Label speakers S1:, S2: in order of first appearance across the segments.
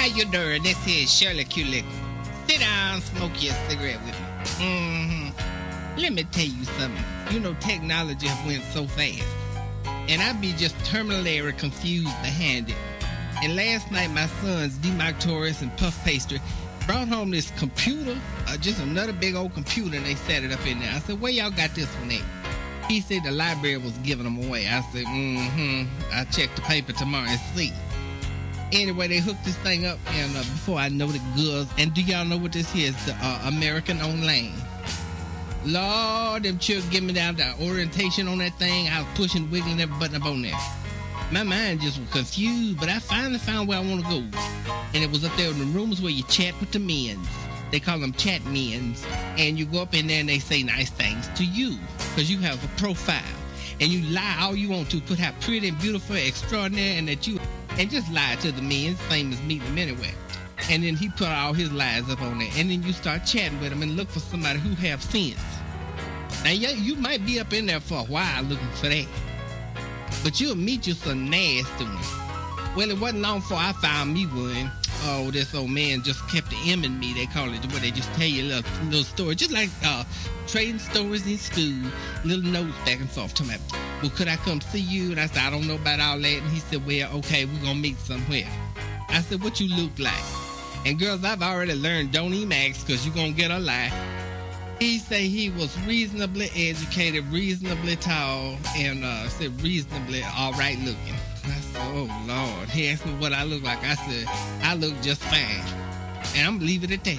S1: How you doing? This is Shirley Q. Sit down, smoke your cigarette with me. Let me tell you something. You know, technology has went so fast. And I be just terminally confused behind it. And last night, my sons, Demarctorius and Puff Pastry, brought home this computer, just another big old computer, and they set it up in there. I said, where y'all got this one at? He said the library was giving them away. I said, I'll check the paper tomorrow and see. Anyway, they hooked this thing up, and before I know the girls, and do y'all know what this is? The American Online. Lord, them children give me down the orientation on that thing. I was pushing, wiggling every button up on there. My mind just was confused, but I finally found where I want to go. And it was up there in the rooms where you chat with the men's. They call them chat men's. And you go up in there and they say nice things to you because you have a profile. And you lie all you want to, put how pretty and beautiful, extraordinary, and that you... And just lie to the men, same as meeting them anyway. And then he put all his lies up on there. And then you start chatting with them and look for somebody who have sense. Now, you might be up in there for a while looking for that. But you'll meet you some nasty one. Well, it wasn't long before I found me one. Oh, this old man just kept M-ing me, they call it, where they just tell you a little story. Just like trading stories in school, little notes back and forth. Talking about, well, could I come see you? And I said, I don't know about all that. And he said, well, okay, we're going to meet somewhere. I said, what you look like? And girls, I've already learned, don't even ask, because you're going to get a lie. He said he was reasonably educated, reasonably tall, and said reasonably all right looking. I said, oh, Lord. He asked me what I look like. I said, I look just fine. And I'm leaving it at that.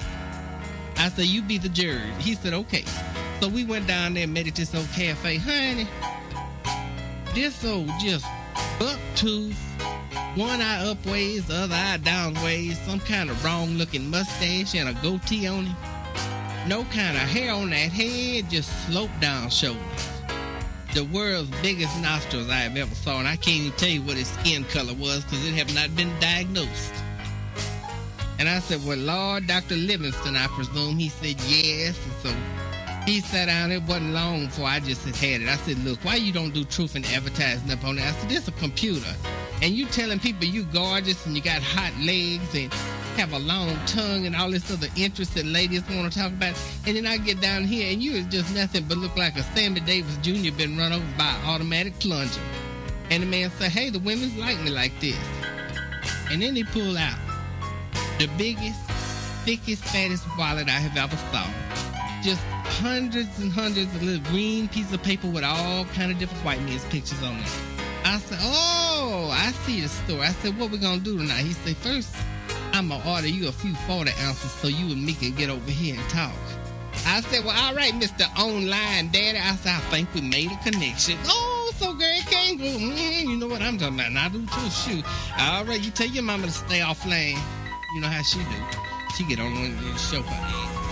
S1: I said, you be the jury. He said, okay. So we went down there and met at this old cafe. Honey, this old just buck tooth, one eye up ways, the other eye down ways, some kind of wrong-looking mustache and a goatee on him. No kind of hair on that head, just sloped down shoulders. The world's biggest nostrils I have ever saw, and I can't even tell you what his skin color was because it have not been diagnosed. And I said, well, Lord, Dr. Livingston, I presume. He said, yes. And so he sat down. It wasn't long before I just had it. I said, look, why you don't do truth and advertising up on it? I said, this is a computer. And you telling people you gorgeous and you got hot legs and have a long tongue and all this other interest that ladies want to talk about. And then I get down here and you is just nothing but look like a Sammy Davis Jr. been run over by an automatic plunger. And the man said, hey, the women's like me like this. And then he pulled out the biggest, thickest, fattest wallet I have ever saw. Just hundreds and hundreds of little green pieces of paper with all kind of different white men's pictures on it. I said, oh, I see the story. I said, what we gonna do tonight? He said, first, I'm gonna order you a few 40 ounces so you and me can get over here and talk. I said, well, all right, Mr. Online Daddy. I said, I think we made a connection. Oh, so girl, it can't go. You know what I'm talking about. And I do too, shoot. All right, you tell your mama to stay offline. You know how she do. She get on one and show her.